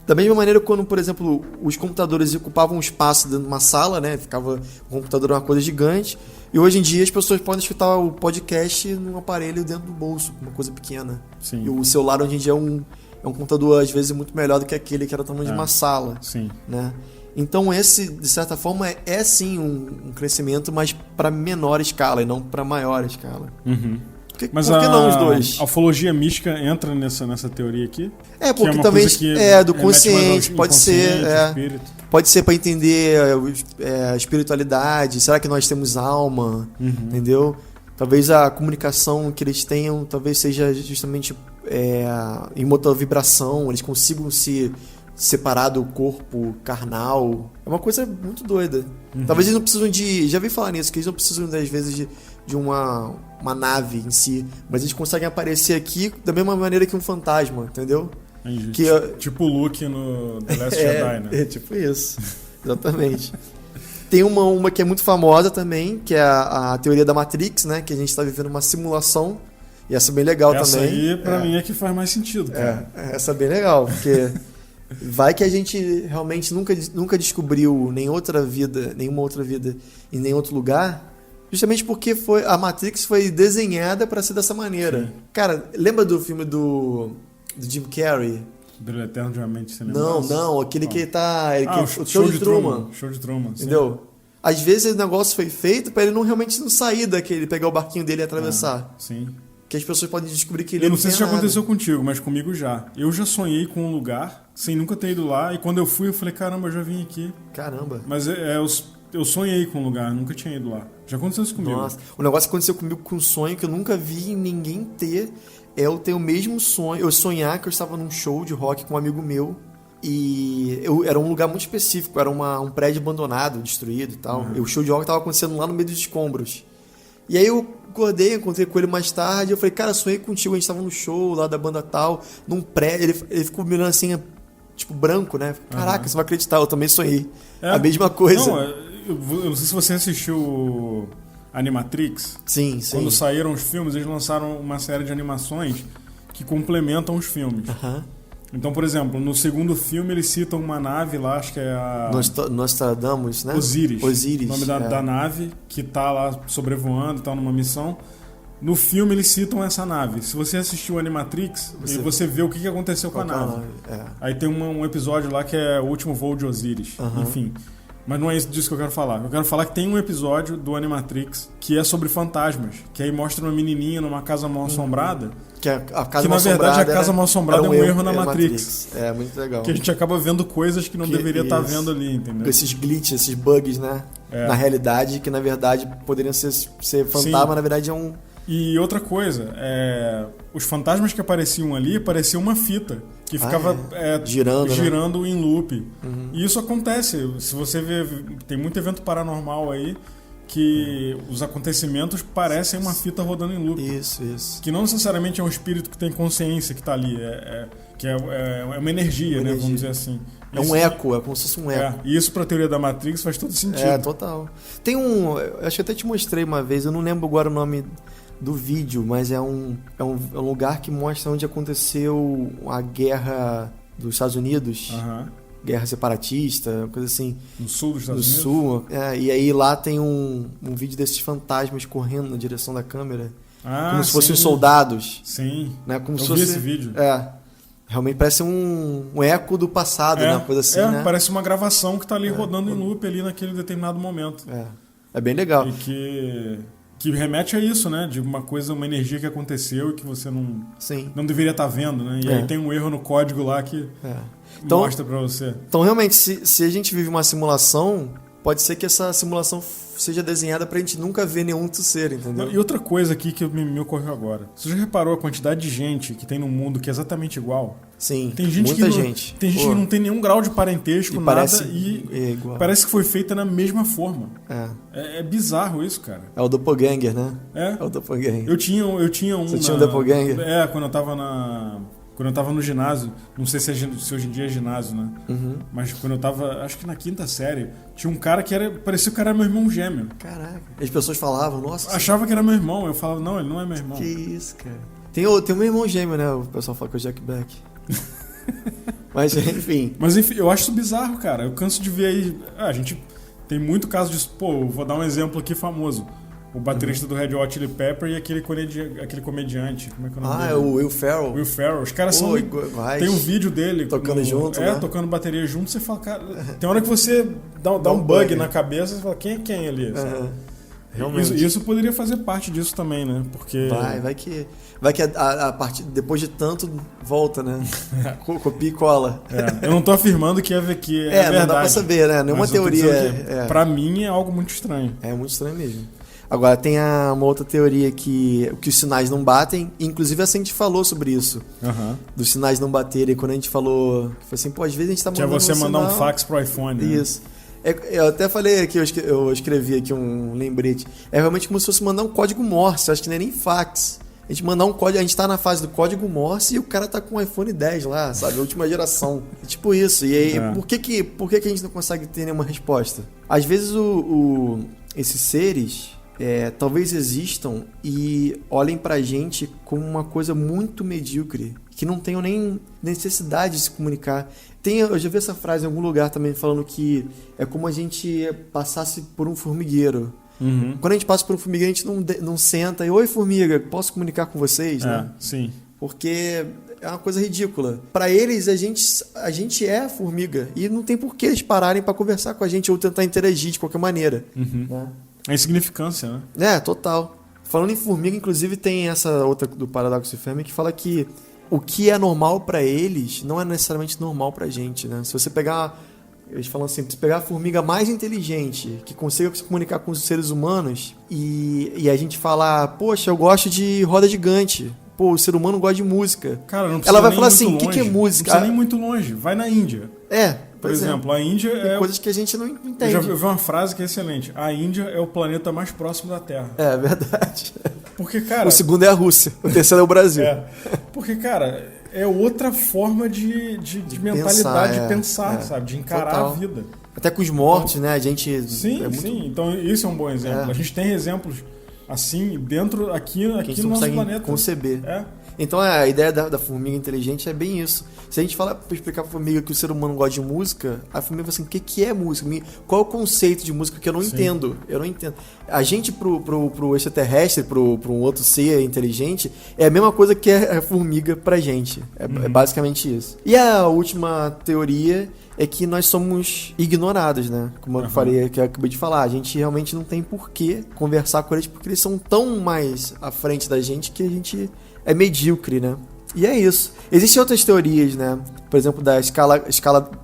Da mesma maneira quando, por exemplo, os computadores ocupavam um espaço dentro de uma sala, né? Ficava o computador uma coisa gigante. E hoje em dia as pessoas podem escutar o podcast num aparelho dentro do bolso, uma coisa pequena. Sim. E o celular hoje em dia é um computador, às vezes, muito melhor do que aquele que era o tamanho de uma sala. Sim. Né? Então esse, de certa forma, é sim um crescimento, mas para menor escala e não para maior escala. Mas por que não os dois? A ufologia mística entra nessa teoria aqui? Porque é também do remete consciente, pode ser. Espírito. Pode ser para entender a espiritualidade. Será que nós temos alma? Entendeu? Talvez a comunicação que eles tenham talvez seja justamente em outra vibração. Eles consigam se separar do corpo carnal. É uma coisa muito doida. Talvez eles não precisam já vi falar nisso, que eles não precisam, às vezes, de uma nave em si, mas eles conseguem aparecer aqui da mesma maneira que um fantasma, entendeu? Tipo o Luke no The Last Jedi, né? É tipo isso. Exatamente. Tem uma que é muito famosa também, que é a teoria da Matrix, né? Que a gente está vivendo uma simulação. E essa é bem legal também. Essa aí, pra mim, é que faz mais sentido, cara. Essa é bem legal, porque vai que a gente realmente nunca descobriu nenhuma outra vida em nenhum outro lugar, justamente porque a Matrix foi desenhada para ser dessa maneira. Sim. Cara, lembra do filme do Jim Carrey? Brilho Eterno de uma Mente Sem Não, aquele que tá... o Show de Truman. Show de Truman, sim. Entendeu? Às vezes o negócio foi feito para ele realmente não sair daquele, pegar o barquinho dele e atravessar. Sim. Que as pessoas podem descobrir que ele não sei se já aconteceu contigo, mas comigo já. Eu já sonhei com um lugar, sem nunca ter ido lá, e quando eu fui, eu falei, caramba, eu já vim aqui. Caramba. Mas eu sonhei com um lugar, nunca tinha ido lá. Já aconteceu isso comigo. Nossa, o negócio que aconteceu comigo com um sonho que eu nunca vi ninguém ter, é eu ter o mesmo sonho, eu sonhar que eu estava num show de rock com um amigo meu, e era um lugar muito específico, era um prédio abandonado, destruído e tal. E o show de rock estava acontecendo lá no meio dos escombros. E aí eu acordei, encontrei com ele mais tarde, eu falei, cara, sonhei contigo, a gente tava no show lá da banda tal, num prédio, ele ficou mirando assim, tipo, branco, né? Caraca, você vai acreditar, eu também sonhei. A mesma coisa. Não, eu não sei se você assistiu Animatrix. Sim. Quando saíram os filmes, eles lançaram uma série de animações que complementam os filmes. Então, por exemplo, no segundo filme eles citam uma nave lá, acho que é a... Nostradamus, né? Osiris. O nome da nave, que tá lá sobrevoando, tá numa missão. No filme eles citam essa nave. Se você assistiu Animatrix, você vê o que aconteceu com a nave. Aí tem um episódio lá que é o último voo de Osiris. Enfim. Mas não é disso que eu quero falar. Eu quero falar que tem um episódio do Animatrix que é sobre fantasmas. Que aí mostra uma menininha numa casa mal assombrada. Que a casa Que mal na verdade a casa era- mal assombrada é era um erro na Matrix. É, muito legal. Que a gente acaba vendo coisas que não Que deveria estar isso. vendo ali, entendeu? Com esses glitches, esses bugs, né? É. Na realidade, que na verdade poderiam ser fantasma, Sim. na verdade é um... E outra coisa, os fantasmas que apareciam ali pareciam uma fita que ficava Girando, né? em loop. E isso acontece. Se você vê, tem muito evento paranormal aí que os acontecimentos parecem uma fita rodando em loop. Isso. Que não necessariamente é um espírito que tem consciência que está ali, que é uma energia, né? Vamos dizer assim. É um eco, é como se fosse um eco. E isso pra teoria da Matrix faz todo sentido. É, total. Tem eu acho que até te mostrei uma vez, eu não lembro agora o nome do vídeo, mas é um lugar que mostra onde aconteceu a guerra dos Estados Unidos, Aham. guerra separatista, coisa assim, No sul dos no Estados Unidos. sul. E aí lá tem um vídeo desses fantasmas correndo na direção da câmera, como se fossem sim. soldados, Sim. né? Como Eu se vi fosse, esse vídeo. Realmente parece um eco do passado, né? Uma coisa assim, né? Parece uma gravação que tá ali rodando em loop ali naquele determinado momento. É bem legal. E que remete a isso, né? De uma coisa, uma energia que aconteceu e que você Sim. não deveria estar vendo, né? E aí tem um erro no código lá que Então- mostra pra você. Então, realmente, se a gente vive uma simulação, pode ser que essa simulação seja desenhada pra gente nunca ver nenhum ser, entendeu? E outra coisa aqui que me ocorreu agora. Você já reparou a quantidade de gente que tem no mundo que é exatamente igual? Sim, Tem gente muita que gente. Tem gente que não tem nenhum grau de parentesco, E nada, parece e igual. parece que foi feita na mesma forma. É. É bizarro isso, cara. É o doppelganger, né? É. É o doppelganger. Eu tinha um. Você tinha um doppelganger? Quando eu tava no ginásio, não sei se hoje em dia é ginásio, né? Mas quando eu tava, acho que na 5ª série, tinha um cara que parecia que o cara era meu irmão gêmeo. Caraca. As pessoas falavam, nossa, Achava que era meu irmão, eu falava, não, ele não é meu irmão. que isso, cara. Tem o meu irmão gêmeo, né? O pessoal fala que é o Jack Black. Mas, enfim. Mas enfim, eu acho isso bizarro, cara. Eu canso de ver aí. A gente tem muito caso disso. Pô, eu vou dar um exemplo aqui famoso. O baterista do Red Hot Chili Pepper e aquele comediante. Como é que é o nome dele? É o Will Ferrell. Will Ferrell. Os caras são. Iguais. Tem um vídeo dele Tocando junto, né? tocando bateria junto. Você fala, cara. Tem hora que você dá um bug na cabeça. Você fala, quem é quem ali? sabe? Realmente. Isso poderia fazer parte disso também, né? Porque. Vai que a partir depois de tanto volta, né? Copia e cola. Eu não tô afirmando que é verdade. Não dá pra saber, né? Nenhuma Mas eu tô teoria. dizendo que, pra mim é algo muito estranho. É muito estranho mesmo. Agora, tem uma outra teoria que os sinais não batem. Inclusive, a gente falou sobre isso. Dos sinais não baterem. Quando a gente falou... Que foi assim, pô, às vezes a gente tá Que é mandando você mandar sinal. um fax pro iPhone. Né? Isso. Eu até falei aqui, eu escrevi aqui um lembrete. É realmente como se fosse mandar um código Morse. Acho que não é nem fax. A gente mandar um código... A gente tá na fase do código Morse e o cara tá com o iPhone 10 lá, sabe? A última geração. Tipo isso. E aí, por que a gente não consegue ter nenhuma resposta? Às vezes esses seres... talvez existam e olhem pra gente como uma coisa muito medíocre, que não tenham nem necessidade de se comunicar. Eu já vi essa frase em algum lugar também falando que é como a gente passasse por um formigueiro. Quando a gente passa por um formigueiro, a gente não senta e, oi formiga, posso comunicar com vocês? Né? Sim. Porque é uma coisa ridícula. Pra eles, a gente é a formiga e não tem por que eles pararem pra conversar com a gente ou tentar interagir de qualquer maneira. Né? É insignificância, né? Total. Falando em formiga, inclusive tem essa outra do Paradoxo de Fermi que fala que o que é normal pra eles não é necessariamente normal pra gente, né? Se você pegar... Eles falam assim, se pegar a formiga mais inteligente, que consiga se comunicar com os seres humanos, e a gente falar, poxa, eu gosto de roda gigante. Pô, o ser humano gosta de música. Cara, não precisa Ela vai nem falar muito assim, o que é longe. música? Não precisa nem muito longe. Vai na Índia. Por exemplo, a Índia tem coisas que a gente não entende. Eu vi uma frase que é excelente. A Índia é o planeta mais próximo da Terra. É verdade. Porque, cara... O segundo é a Rússia, o terceiro é o Brasil. Porque, cara, é outra forma de mentalidade, de pensar, sabe? De encarar total. a vida. Até com os mortos, né? A gente... Sim. Então, isso é um bom exemplo. A gente tem exemplos assim dentro aqui no nosso planeta. Conceber. Então a ideia da formiga inteligente é bem isso. Se a gente fala pra explicar pra formiga que o ser humano gosta de música, a formiga fala assim, o que é música? Qual é o conceito de música que eu não entendo? Eu não entendo. A gente pro extraterrestre, pro um outro ser inteligente, é a mesma coisa que a formiga pra gente. É basicamente isso. E a última teoria é que nós somos ignorados, né? Como eu falei, que eu acabei de falar. A gente realmente não tem por que conversar com eles, porque eles são tão mais à frente da gente que a gente é medíocre, né? E é isso. Existem outras teorias, né? Por exemplo, da escala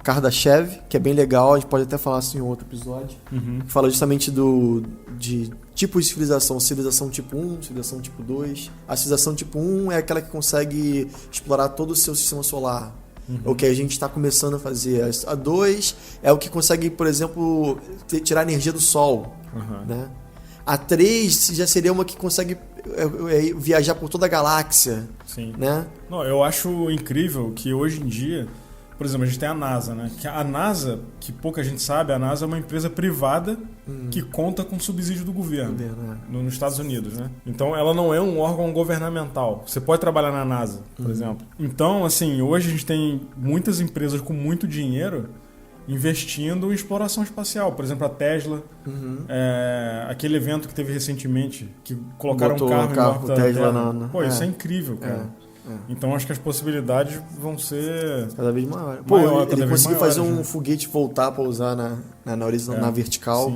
Kardashev, que é bem legal, a gente pode até falar assim em outro episódio, que fala justamente de tipos de civilização. Civilização tipo 1, civilização tipo 2. A civilização tipo 1 é aquela que consegue explorar todo o seu sistema solar. O que a gente está começando a fazer. A 2 é o que consegue, por exemplo, tirar a energia do Sol. Né? A 3 já seria uma que consegue viajar por toda a galáxia. Sim. Né? Não, eu acho incrível que hoje em dia, por exemplo, a gente tem a NASA, né? Que a NASA, que pouca gente sabe, a NASA é uma empresa privada que conta com subsídio do governo nos Estados Unidos, né? Então ela não é um órgão governamental. Você pode trabalhar na NASA, por exemplo. Então, assim, hoje a gente tem muitas empresas com muito dinheiro investindo em exploração espacial. Por exemplo, a Tesla, aquele evento que teve recentemente, que colocaram um carro em órbita da Terra. Pô, isso é incrível, cara. Então acho que as possibilidades vão ser cada vez maiores. Pô, ele conseguiu fazer um foguete voltar para usar na horizontal, na vertical,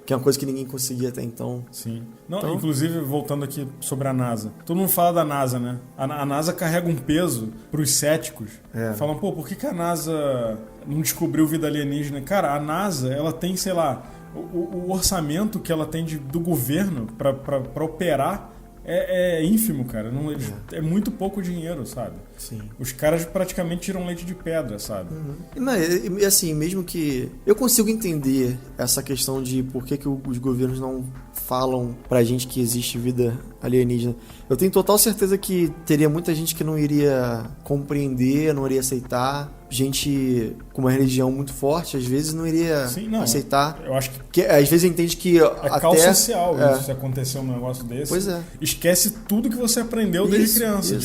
que é uma coisa que ninguém conseguia até então. Sim. Não, então, inclusive, voltando aqui sobre a NASA. Todo mundo fala da NASA, né? A NASA carrega um peso pros céticos. Falam, pô, por que a NASA não descobriu vida alienígena? Cara, a NASA, ela tem, sei lá, o orçamento que ela tem do governo para operar é ínfimo, cara. Não, é muito pouco dinheiro, sabe? Sim. Os caras praticamente tiram leite de pedra, sabe? Não, e assim, mesmo que... Eu consigo entender essa questão de por que os governos não falam pra gente que existe vida alienígena. Eu tenho total certeza que teria muita gente que não iria compreender, não iria aceitar. Gente com uma religião muito forte, às vezes não iria aceitar. Eu acho que às vezes entende que é caos social isso, se acontecer um negócio desse. Pois é. Esquece tudo que você aprendeu desde criança,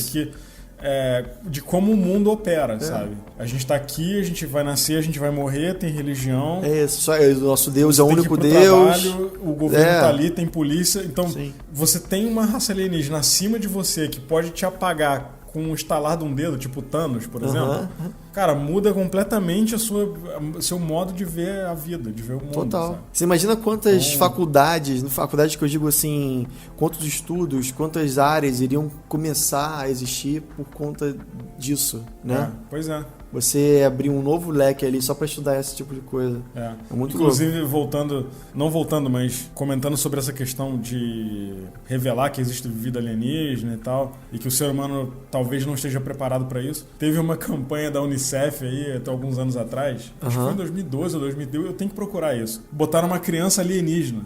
de como o mundo opera, sabe? A gente tá aqui, a gente vai nascer, a gente vai morrer, tem religião. É isso, o nosso Deus é o único Deus. Trabalho, o governo tá ali, tem polícia. Então, você tem uma raça alienígena acima de você que pode te apagar com um estalar de um dedo, tipo Thanos, por exemplo. Cara, muda completamente seu modo de ver a vida, de ver o mundo. Total. Sabe? Você imagina quantas faculdades que eu digo assim, quantos estudos, quantas áreas iriam começar a existir por conta disso, né? Pois é. Você abrir um novo leque ali só para estudar esse tipo de coisa. É muito inclusive, mas comentando sobre essa questão de revelar que existe vida alienígena e tal, e que o ser humano talvez não esteja preparado para isso. Teve uma campanha da Unicef aí, até alguns anos atrás, acho que foi em 2012 ou 2013, eu tenho que procurar isso. Botaram uma criança alienígena.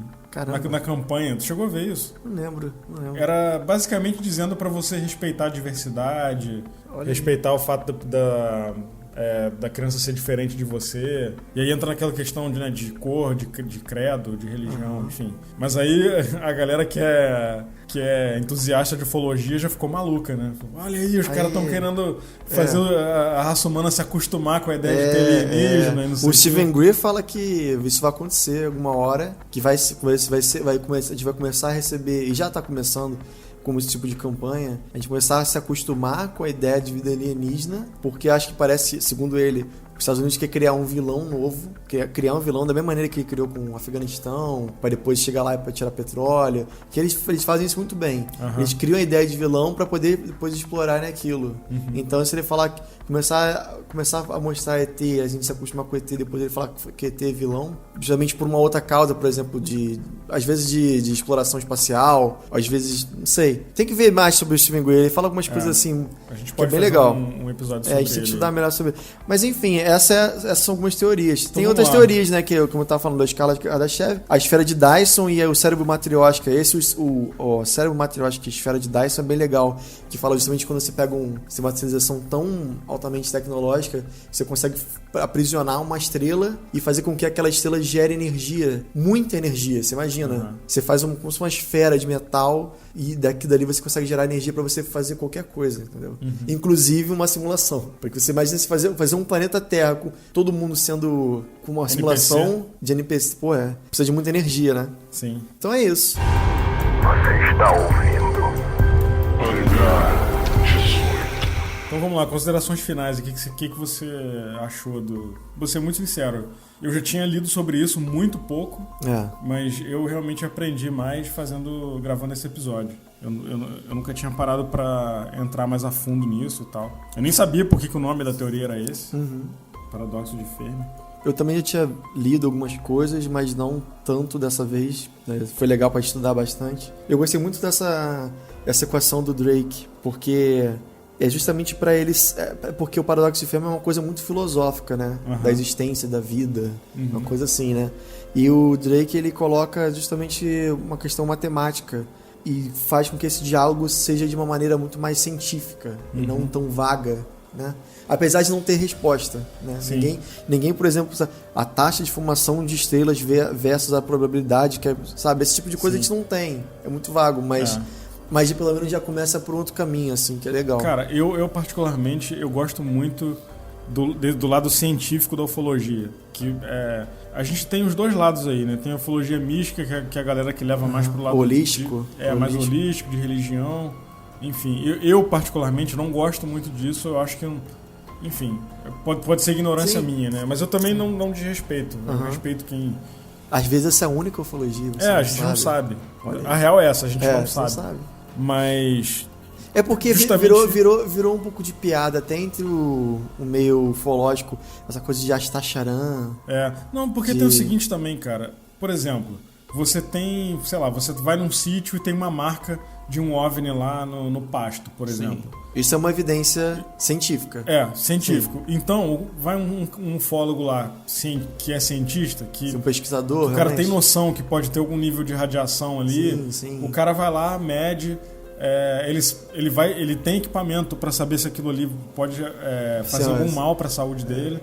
Na campanha. Tu chegou a ver isso? Não lembro. Era basicamente dizendo para você respeitar a diversidade, respeitar o fato da criança ser diferente de você. E aí entra naquela questão de cor, de credo, de religião, enfim. Mas aí a galera que é entusiasta de ufologia já ficou maluca, né? Olha aí, os caras estão querendo fazer a raça humana se acostumar com a ideia de ter alienígena. E não sei o Steven Greer fala que isso vai acontecer alguma hora, que a gente vai começar a receber, e já está começando, como esse tipo de campanha, a gente começar a se acostumar com a ideia de vida alienígena, porque acho que parece, segundo ele, os Estados Unidos quer criar um vilão novo, quer criar um vilão da mesma maneira que ele criou com o Afeganistão, para depois chegar lá para tirar petróleo, que eles fazem isso muito bem. Eles criam a ideia de vilão para poder depois explorar aquilo. Então, se ele falar, começar a mostrar ET, a gente se acostumar com ET, depois ele falar que ET é vilão, justamente por uma outra causa, por exemplo, às vezes de exploração espacial, às vezes, não sei. Tem que ver mais sobre o Steven Greer, ele fala algumas coisas assim, a gente que pode é bem legal. Um episódio sobre a gente tem que estudar melhor sobre. Mas enfim, essas são algumas teorias. Então, tem vamos outras lá. teorias, né? Que, como eu tava falando, da escala de Kardashev, a esfera de Dyson e o cérebro matriótica. O cérebro matriótica e a esfera de Dyson é bem legal. Que fala justamente quando você pega uma civilização tão altamente tecnológica, você consegue aprisionar uma estrela e fazer com que aquela estrela gere energia, muita energia. Você imagina? Uhum. Você faz como se uma esfera de metal e dali você consegue gerar energia para você fazer qualquer coisa, entendeu? Inclusive uma simulação. Porque você imagina se fazer um planeta Terra com todo mundo sendo com uma simulação de NPC. Pô, precisa de muita energia, né? Sim. Então é isso. Você está ouvindo. Então vamos lá, considerações finais. O que você achou do... Vou ser muito sincero, eu já tinha lido sobre isso muito pouco, mas eu realmente aprendi mais gravando esse episódio. Eu nunca tinha parado para entrar mais a fundo nisso e tal. Eu nem sabia por que o nome da teoria era esse, Paradoxo de Fermi. Eu também já tinha lido algumas coisas, mas não tanto dessa vez. Foi legal para estudar bastante. Eu gostei muito essa equação do Drake, porque é justamente para eles... porque o paradoxo de Fermi é uma coisa muito filosófica, né? Da existência, da vida, uma coisa assim, né? E o Drake, ele coloca justamente uma questão matemática e faz com que esse diálogo seja de uma maneira muito mais científica e não tão vaga, né? Apesar de não ter resposta, né? Ninguém, por exemplo, a taxa de formação de estrelas versus a probabilidade, sabe? Esse tipo de coisa a gente não tem. É muito vago, mas pelo menos já começa por outro caminho, assim, que é legal. Cara, eu particularmente, eu gosto muito do lado científico da ufologia, que a gente tem os dois lados aí, né? Tem a ufologia mística, que é a galera que leva mais pro lado holístico, mais holístico, de religião, enfim. Eu particularmente não gosto muito disso, eu acho que enfim, pode ser ignorância minha, né? Mas eu também não desrespeito, eu respeito quem... Às vezes essa é a única ufologia, a gente não sabe. A real é essa, a gente não sabe. Mas... É porque virou um pouco de piada até entre o meio ufológico, essa coisa de Astacharan. Não, porque tem o seguinte também, cara. Por exemplo, você tem, sei lá, você vai num sítio e tem uma marca de um OVNI lá no pasto, por exemplo. Isso é uma evidência científica. Científico. Sim. Então, vai um ufólogo lá, que é cientista, que um pesquisador, o cara tem noção que pode ter algum nível de radiação ali. Sim. O cara vai lá, mede... ele tem equipamento para saber se aquilo ali pode fazer algum mal para a saúde dele.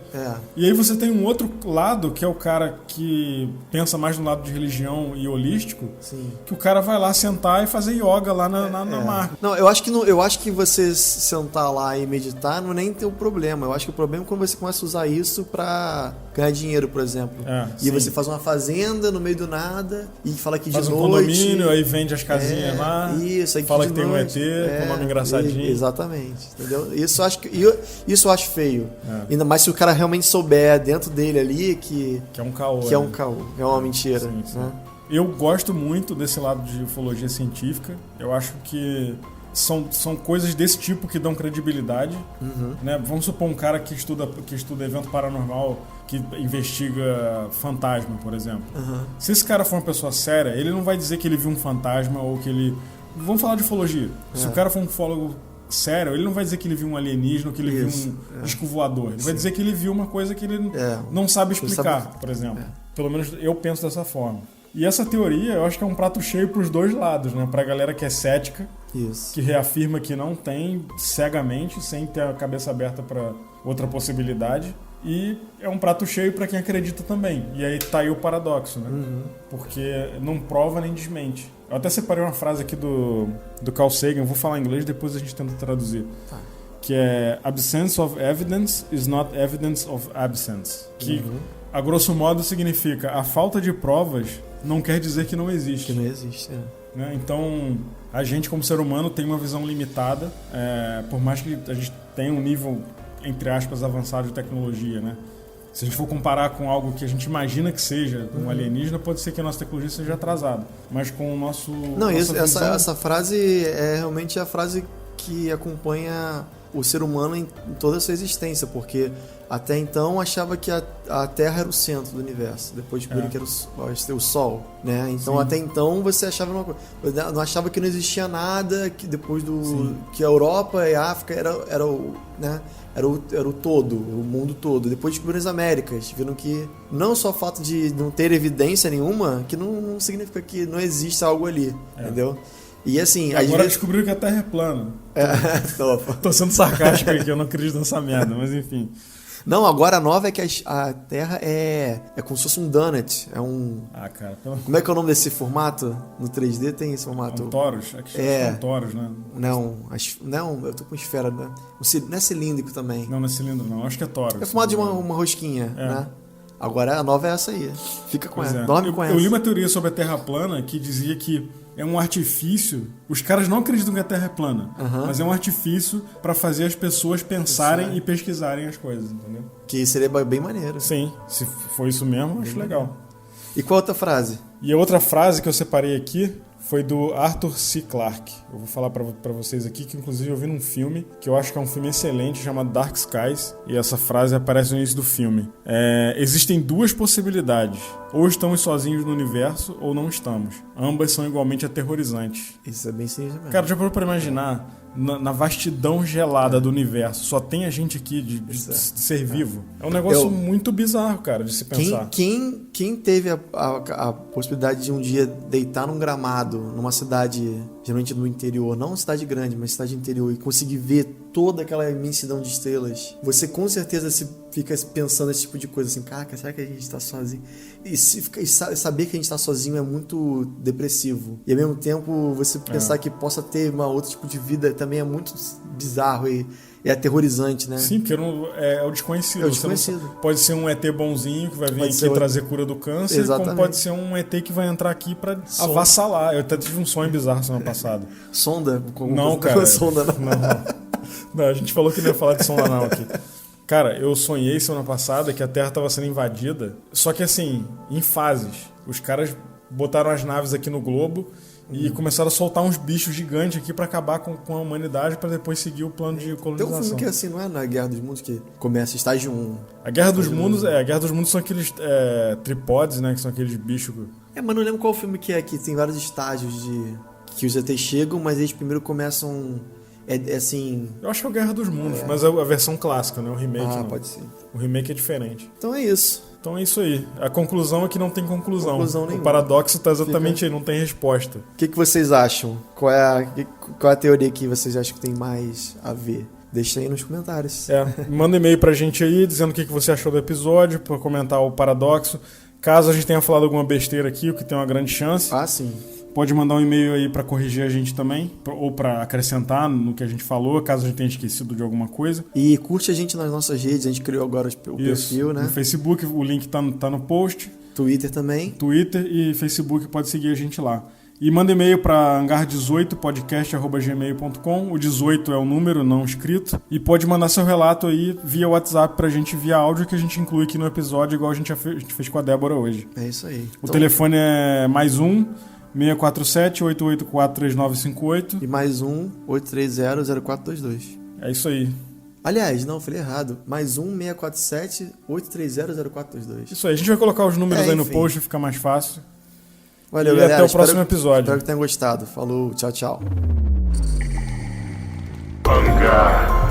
E aí você tem um outro lado, que é o cara que pensa mais no lado de religião e holístico, que o cara vai lá sentar e fazer yoga lá na marca. Não, eu acho que você sentar lá e meditar não nem tem um problema. Eu acho que o problema é quando você começa a usar isso para ganhar dinheiro, por exemplo. E você faz uma fazenda no meio do nada e fala que faz de um noite... condomínio, aí vende as casinhas lá. Isso, aí fala que tem um ET com nome engraçadinho. Exatamente, entendeu? Isso eu acho feio. Ainda mais se o cara realmente souber dentro dele ali que é um caô. Que é um caô, é uma mentira. Sim. Né? Eu gosto muito desse lado de ufologia científica. Eu acho que são coisas desse tipo que dão credibilidade. Né? Vamos supor um cara que estuda evento paranormal, que investiga fantasma, por exemplo. Se esse cara for uma pessoa séria, ele não vai dizer que ele viu um fantasma ou que ele... Vamos falar de ufologia. Se o cara for um ufólogo sério, ele não vai dizer que ele viu um alienígena ou que ele viu um disco voador. Ele vai dizer que ele viu uma coisa que ele não sabe explicar, por exemplo. Pelo menos eu penso dessa forma. E essa teoria, eu acho que é um prato cheio para os dois lados, né? Pra galera que é cética, que reafirma que não tem cegamente, sem ter a cabeça aberta para outra possibilidade. E é um prato cheio para quem acredita também. E aí tá aí o paradoxo, né? Porque não prova nem desmente. Eu até separei uma frase aqui do Carl Sagan, eu vou falar em inglês, depois a gente tenta traduzir. Que é: absence of evidence is not evidence of absence. Que, a grosso modo, significa a falta de provas não quer dizer que não existe. Que não existe, né? Então, a gente como ser humano tem uma visão limitada, por mais que a gente tenha um nível, entre aspas, avançado de tecnologia, né? Se a gente for comparar com algo que a gente imagina que seja um alienígena, pode ser que a nossa tecnologia seja atrasada. Mas com o nosso... Não, essa frase é realmente a frase que acompanha o ser humano em toda a sua existência, porque até então achava que a Terra era o centro do universo, depois descobriram que era o Sol, né? Então Sim. até então você achava uma coisa, não achava que não existia nada, que depois que a Europa e a África era o todo, o mundo todo. Depois descobriram as Américas, viram que não só o fato de não ter evidência nenhuma, que não significa que não existe algo ali, entendeu? E assim, às Agora vezes... descobriram que a Terra é plana. Topa. Tô sendo sarcástico aqui, eu não acredito nessa merda, mas enfim. Não, agora a nova é que a Terra é como se fosse um donut. É um... Ah, cara. Como é que é o nome desse formato? No 3D tem esse formato. Um torus? É torus, né? Não, eu tô com esfera, né? Não é cilíndrico também. Não é cilindro, não. Acho que é torus. É formato de uma rosquinha, né? Agora a nova é essa aí. Fica com ela. Dorme com essa. Eu li uma teoria sobre a Terra plana que dizia que é um artifício. Os caras não acreditam que a Terra é plana, mas é um artifício para fazer as pessoas pensarem e pesquisarem as coisas, entendeu? Que seria bem maneiro. Sim, se for isso mesmo, acho legal. E qual outra frase? E a outra frase que eu separei aqui foi do Arthur C. Clarke. Eu vou falar pra vocês aqui, que inclusive eu vi num filme, que eu acho que é um filme excelente, chamado Dark Skies, e essa frase aparece no início do filme. Existem duas possibilidades. Ou estamos sozinhos no universo, ou não estamos. Ambas são igualmente aterrorizantes. Isso é bem sinistro mesmo. Cara, já parou pra imaginar, na vastidão gelada do universo, só tem a gente aqui de ser vivo? É um negócio muito bizarro, cara, de se pensar. Quem teve a possibilidade de um dia deitar num gramado, numa cidade, geralmente no interior, não uma cidade grande, mas cidade interior, e conseguir ver toda aquela imensidão de estrelas, você com certeza fica pensando esse tipo de coisa, assim, caraca, será que a gente tá sozinho? E saber que a gente tá sozinho é muito depressivo. E ao mesmo tempo, você pensar que possa ter uma outro tipo de vida também é muito bizarro e aterrorizante, né? Sim, porque é o desconhecido. É o desconhecido. Pode ser um ET bonzinho que vai vir aqui trazer cura do câncer, Exatamente. como pode ser um ET que vai entrar aqui pra avassalar. Eu até tive um sonho bizarro semana passada. Sonda? Não, cara. Sonda, Não, a gente falou que não ia falar de sonda não aqui. Cara, eu sonhei semana passada que a Terra estava sendo invadida, só que assim, em fases. Os caras botaram as naves aqui no globo e começaram a soltar uns bichos gigantes aqui pra acabar com a humanidade pra depois seguir o plano de colonização. Tem um filme que é assim, não é na Guerra dos Mundos, que começa estágio 1. A Guerra dos Mundos são aqueles tripodes, né, que são aqueles bichos... Mas não lembro qual filme que é, que tem vários estágios que os ETs chegam, mas eles primeiro começam... assim... Eu acho que é a Guerra dos Mundos, mas a versão clássica, né, o remake não. Pode ser. O remake é diferente. Então é isso. Então é isso aí. A conclusão é que não tem conclusão. Nenhuma. O paradoxo tá exatamente aí, não tem resposta. O que vocês acham? Qual é a teoria que vocês acham que tem mais a ver? Deixa aí nos comentários. Manda e-mail pra gente aí, dizendo o que você achou do episódio, pra comentar o paradoxo. Caso a gente tenha falado alguma besteira aqui, o que tem uma grande chance. Sim. Pode mandar um e-mail aí pra corrigir a gente também, ou pra acrescentar no que a gente falou, caso a gente tenha esquecido de alguma coisa. E curte a gente nas nossas redes, a gente criou agora o perfil, né? No Facebook, o link tá no post. Twitter também. Twitter e Facebook, pode seguir a gente lá. E manda e-mail para hangar18podcast@gmail.com. O 18 é o número, não escrito. E pode mandar seu relato aí via WhatsApp pra gente, via áudio, que a gente inclui aqui no episódio, igual a gente fez com a Débora hoje. É isso aí. O telefone é +1 647-884-3958. E +1 830-0422. É isso aí. Aliás, não, falei errado. +1 647-830-0422. Isso aí, a gente vai colocar os números aí no post, fica mais fácil. Valeu, e galera. até o próximo episódio. Espero que tenham gostado. Falou, tchau, tchau. Hangar